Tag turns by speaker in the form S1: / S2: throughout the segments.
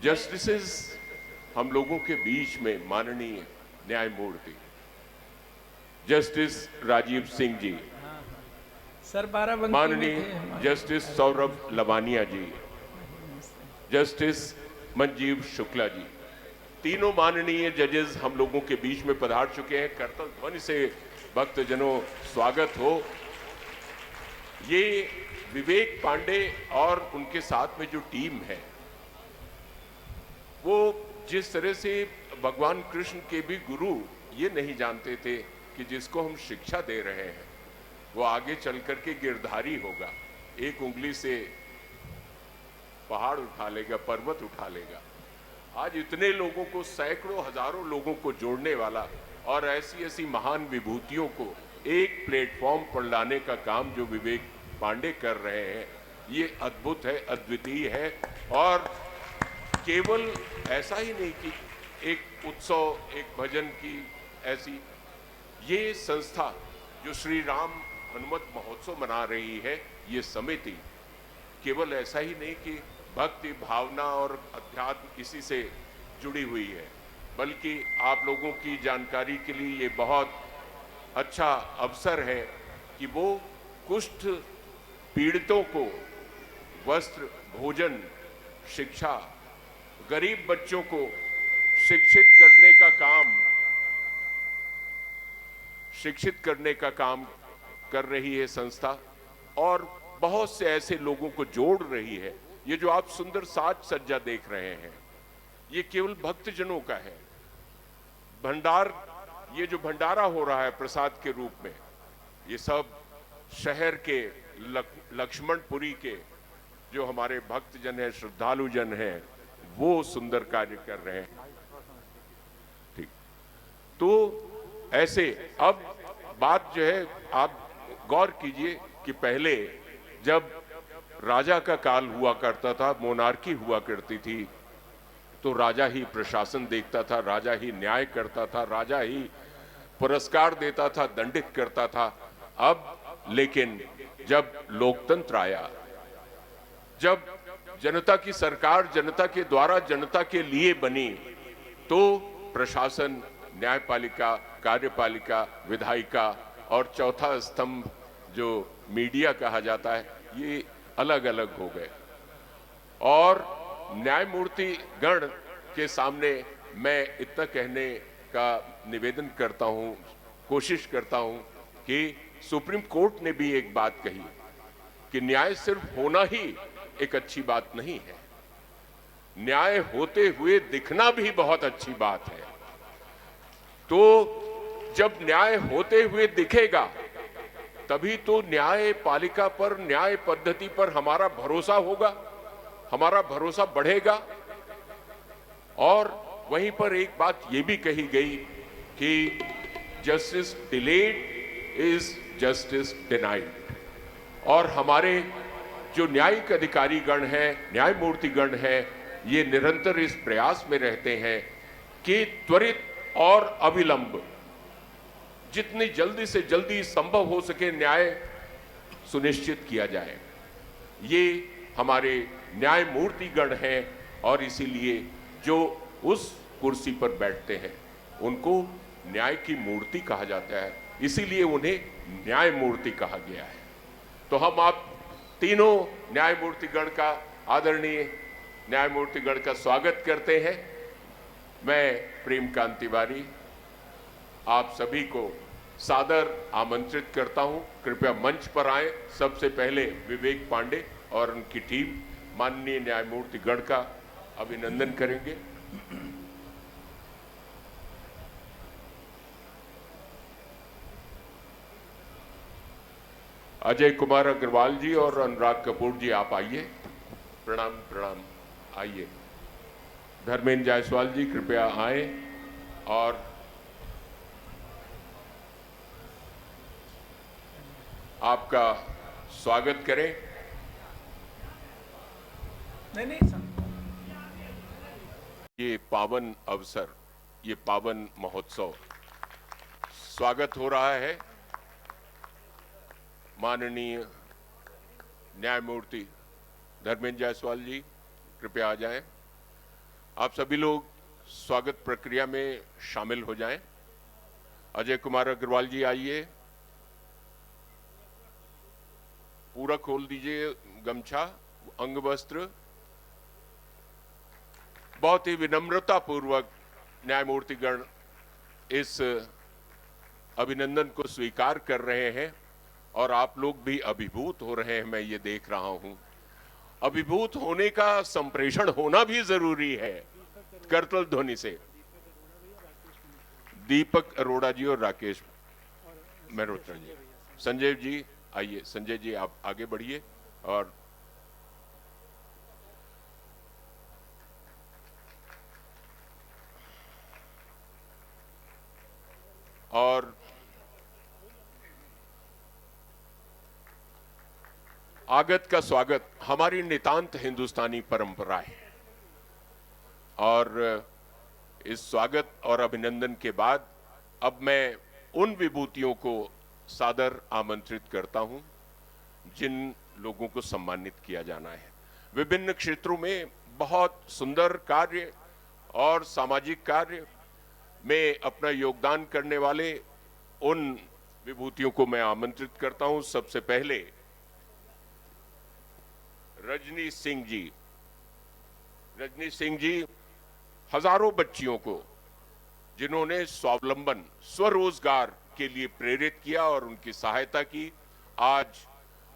S1: Justices हम लोगों के बीच में माननीय न्यायमूर्ति जस्टिस राजीव सिंह जी,
S2: सर बाराबंकी में
S1: माननीय
S2: थे हमारे।
S1: जस्टिस सौरभ लवानिया जी, जस्टिस मंजीव शुक्ला जी, तीनों माननीय जजेस हम लोगों के बीच में पधार चुके हैं। करतल ध्वनि से भक्तजनों स्वागत हो। ये विवेक पांडे और उनके साथ में जो टीम है, वो जिस तरह से भगवान कृष्ण के भी गुरु ये नहीं जानते थे कि जिसको हम शिक्षा दे रहे हैं वो आगे चल करके गिरधारी होगा, एक उंगली से पहाड़ उठा लेगा, पर्वत उठा लेगा। आज इतने लोगों को, सैकड़ों हजारों लोगों को जोड़ने वाला और ऐसी ऐसी महान विभूतियों को एक प्लेटफॉर्म पर लाने का काम जो विवेक पांडे कर रहे हैं, ये अद्भुत है, अद्वितीय है। और केवल ऐसा ही नहीं कि एक उत्सव, एक भजन की ऐसी, ये संस्था जो श्री राम हनुमत महोत्सव मना रही है, ये समिति केवल ऐसा ही नहीं कि भक्ति भावना और अध्यात्म इसी से जुड़ी हुई है, बल्कि आप लोगों की जानकारी के लिए ये बहुत अच्छा अवसर है कि वो कुष्ठ पीड़ितों को वस्त्र, भोजन, शिक्षा, गरीब बच्चों को शिक्षित करने का काम कर रही है संस्था, और बहुत से ऐसे लोगों को जोड़ रही है। ये जो आप सुंदर साज सज्जा देख रहे हैं, ये केवल भक्तजनों का है। भंडार, ये जो भंडारा हो रहा है प्रसाद के रूप में, ये सब शहर के लक्ष्मणपुरी के जो हमारे भक्तजन हैं, श्रद्धालु जन हैं, वो सुंदर कार्य कर रहे हैं। ठीक, तो ऐसे अब बात जो है, आप गौर कीजिए कि पहले जब राजा का काल हुआ करता था, मोनार्की हुआ करती थी, तो राजा ही प्रशासन देखता था, राजा ही न्याय करता था, राजा ही पुरस्कार देता था, दंडित करता था। अब लेकिन जब लोकतंत्र आया, जब जनता की सरकार जनता के द्वारा जनता के लिए बनी, तो प्रशासन, न्यायपालिका, कार्यपालिका, विधायिका और चौथा स्तंभ जो मीडिया कहा जाता है, ये अलग अलग हो गए। और न्यायमूर्ति गण के सामने मैं इतना कहने का निवेदन करता हूं, कोशिश करता हूं कि सुप्रीम कोर्ट ने भी एक बात कही कि न्याय सिर्फ होना ही एक अच्छी बात नहीं है, न्याय होते हुए दिखना भी बहुत अच्छी बात है। तो जब न्याय होते हुए दिखेगा, तभी तो न्यायपालिका पर, न्याय पद्धति पर हमारा भरोसा होगा, हमारा भरोसा बढ़ेगा। और वहीं पर एक बात यह भी कही गई कि justice delayed is justice denied. और हमारे जो न्यायिक अधिकारी गण हैं, न्यायमूर्ति गण हैं, ये निरंतर इस प्रयास में रहते हैं कि त्वरित और अविलंब, जितनी जल्दी से जल्दी संभव हो सके, न्याय सुनिश्चित किया जाए। ये हमारे न्यायमूर्ति गण हैं, और इसीलिए जो उस कुर्सी पर बैठते हैं उनको न्याय की मूर्ति कहा जाता है, इसीलिए उन्हें न्यायमूर्ति कहा गया है। तो हम आप तीनों न्यायमूर्ति गण का, आदरणीय न्यायमूर्ति गण का स्वागत करते हैं। मैं प्रेमकांत तिवारी आप सभी को सादर आमंत्रित करता हूं, कृपया मंच पर आए। सबसे पहले विवेक पांडे और उनकी टीम माननीय न्यायमूर्ति गण का अभिनंदन करेंगे। अजय कुमार अग्रवाल जी और अनुराग कपूर जी, आप आइए। प्रणाम प्रणाम, आइए। धर्मेंद्र जायसवाल जी कृपया आए और आपका स्वागत करें।
S2: नहीं सर,
S1: ये पावन अवसर, ये पावन महोत्सव, स्वागत हो रहा है माननीय न्यायमूर्ति धर्मेंद्र जायसवाल जी, कृपया आ जाएं। आप सभी लोग स्वागत प्रक्रिया में शामिल हो जाएं। अजय कुमार अग्रवाल जी आइए, पूरा खोल दीजिए गमछा, अंग वस्त्र। बहुत ही विनम्रता पूर्वक न्यायमूर्तिगण इस अभिनंदन को स्वीकार कर रहे हैं और आप लोग भी अभिभूत हो रहे हैं, मैं ये देख रहा हूं। अभिभूत होने का संप्रेषण होना भी जरूरी है। करतल ध्वनि से दीपक अरोड़ा जी और राकेश मेहरोत्रा जी, संजय जी आइए। संजय जी आप आगे बढ़िए और आगत का स्वागत हमारी नितांत हिंदुस्तानी परंपरा है और इस स्वागत और अभिनंदन के बाद अब मैं उन विभूतियों को सादर आमंत्रित करता हूं जिन लोगों को सम्मानित किया जाना है। विभिन्न क्षेत्रों में बहुत सुंदर कार्य और सामाजिक कार्य में अपना योगदान करने वाले उन विभूतियों को मैं आमंत्रित करता हूं। सबसे पहले रजनी सिंह जी। रजनी सिंह जी हजारों बच्चियों को जिन्होंने स्वावलंबन स्वरोजगार के लिए प्रेरित किया और उनकी सहायता की, आज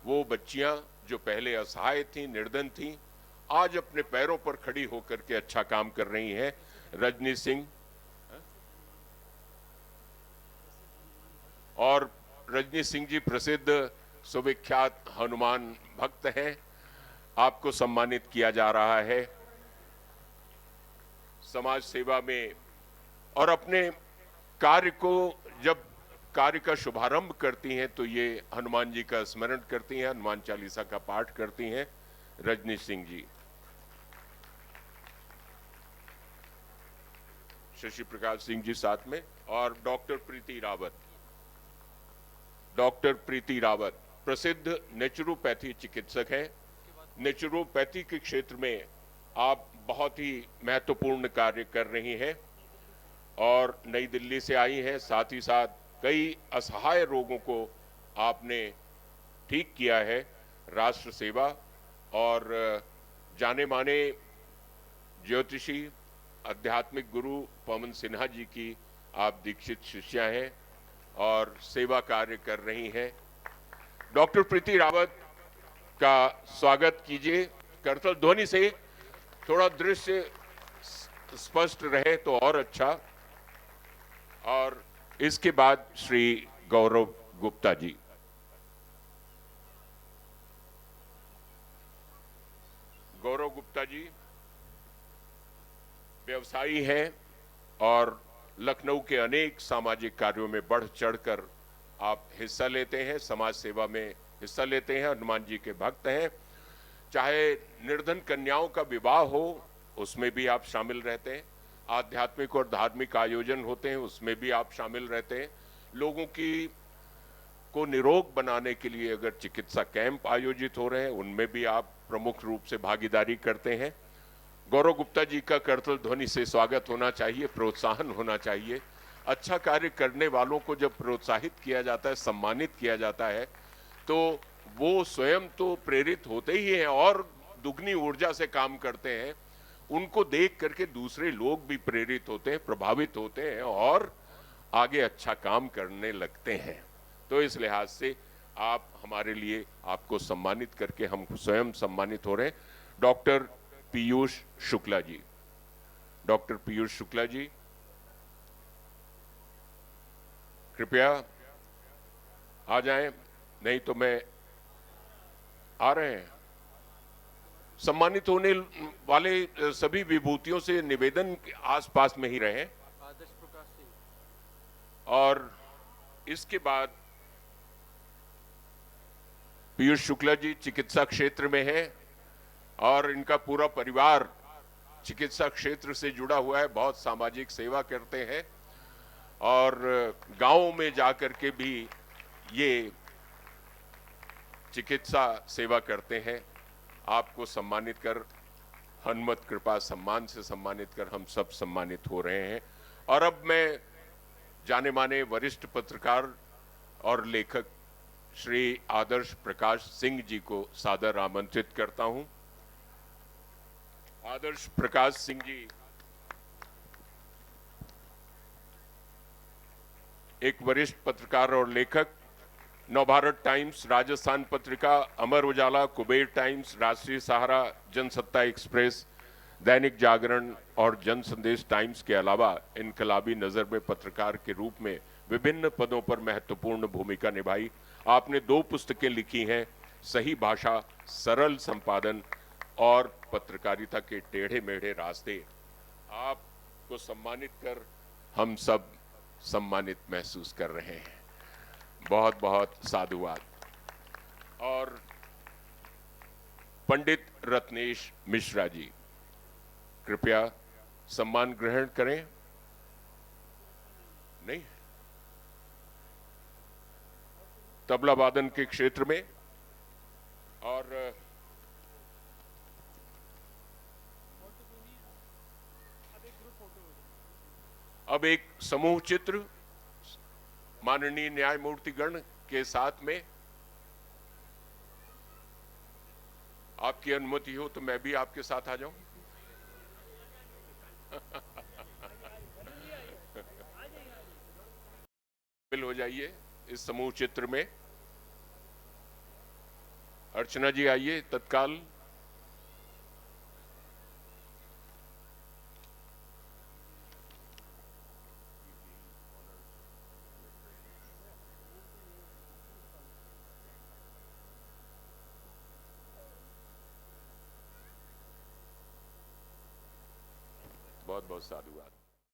S1: वो बच्चियां जो पहले असहाय थीं, निर्धन थीं, आज अपने पैरों पर खड़ी होकर के अच्छा काम कर रही हैं। रजनी सिंह और रजनी सिंह जी प्रसिद्ध सुविख्यात हनुमान भक्त हैं। आपको सम्मानित किया जा रहा है समाज सेवा में और अपने कार्य को जब कार्य का शुभारंभ करती हैं तो ये हनुमान जी का स्मरण करती हैं, हनुमान चालीसा का पाठ करती हैं। रजनी सिंह जी। शशि प्रकाश सिंह जी साथ में और डॉक्टर प्रीति रावत। डॉक्टर प्रीति रावत प्रसिद्ध नेचुरोपैथी चिकित्सक हैं। नेचुरोपैथी के क्षेत्र में आप बहुत ही महत्वपूर्ण कार्य कर रही हैं और नई दिल्ली से आई हैं। साथ ही साथ कई असहाय रोगों को आपने ठीक किया है। राष्ट्र सेवा और जाने माने ज्योतिषी आध्यात्मिक गुरु पवन सिन्हा जी की आप दीक्षित शिष्या हैं और सेवा कार्य कर रही हैं। डॉक्टर प्रीति रावत का स्वागत कीजिए करतल ध्वनि से। थोड़ा दृश्य स्पष्ट रहे तो और अच्छा। और इसके बाद श्री गौरव गुप्ता जी। गौरव गुप्ता जी व्यवसायी हैं और लखनऊ के अनेक सामाजिक कार्यों में बढ़ चढ़कर आप हिस्सा लेते हैं, समाज सेवा में हिस्सा लेते हैं। हनुमान जी के भक्त हैं। चाहे निर्धन कन्याओं का विवाह हो उसमें भी आप शामिल रहते हैं। आध्यात्मिक और धार्मिक आयोजन होते हैं उसमें भी आप शामिल रहते हैं। लोगों को निरोग बनाने के लिए अगर चिकित्सा कैंप आयोजित हो रहे हैं उनमें भी आप प्रमुख रूप से भागीदारी करते हैं। गौरव गुप्ता जी का करतल ध्वनि से स्वागत होना चाहिए, प्रोत्साहन होना चाहिए। अच्छा कार्य करने वालों को जब प्रोत्साहित किया जाता है, सम्मानित किया जाता है तो वो स्वयं तो प्रेरित होते ही हैं और दुगनी ऊर्जा से काम करते हैं। उनको देख करके दूसरे लोग भी प्रेरित होते हैं, प्रभावित होते हैं और आगे अच्छा काम करने लगते हैं। तो इस लिहाज से आप हमारे लिए, आपको सम्मानित करके हम स्वयं सम्मानित हो रहे हैं। डॉक्टर पीयूष शुक्ला जी। डॉक्टर पीयूष शुक्ला जी कृपया आ जाएं, नहीं तो मैं आ रहे हैं। सम्मानित होने वाले सभी विभूतियों से निवेदन आसपास में ही रहें। और इसके बाद पीयूष शुक्ला जी चिकित्सा क्षेत्र में हैं और इनका पूरा परिवार चिकित्सा क्षेत्र से जुड़ा हुआ है, बहुत सामाजिक सेवा करते हैं और गांवों में जाकर के भी ये चिकित्सा सेवा करते हैं। आपको सम्मानित कर हनुमत कृपा सम्मान से सम्मानित कर हम सब सम्मानित हो रहे हैं। और अब मैं जाने माने वरिष्ठ पत्रकार और लेखक श्री आदर्श प्रकाश सिंह जी को सादर आमंत्रित करता हूं। आदर्श प्रकाश सिंह जी एक वरिष्ठ पत्रकार और लेखक, नवभारत टाइम्स, राजस्थान पत्रिका, अमर उजाला, कुबेर टाइम्स, राष्ट्रीय सहारा, जनसत्ता एक्सप्रेस, दैनिक जागरण और जन संदेश टाइम्स के अलावा इनकलाबी नजर में पत्रकार के रूप में विभिन्न पदों पर महत्वपूर्ण भूमिका निभाई। आपने 2 पुस्तकें लिखी हैं, सही भाषा, सरल संपादन और पत्रकारिता के टेढ़े मेढ़े रास्ते। आपको सम्मानित कर हम सब सम्मानित महसूस कर रहे हैं। बहुत बहुत साधुवाद। और पंडित रत्नेश मिश्रा जी, कृपया सम्मान ग्रहण करें। नहीं, तबला वादन के क्षेत्र में। और अब एक समूह चित्र माननीय न्यायमूर्तिगण के साथ में। आपकी अनुमति हो तो मैं भी आपके साथ आ जाऊं। शामिल हो जाइए इस समूह चित्र में। अर्चना जी आइए तत्काल। बहुत बहुत साधुवाद।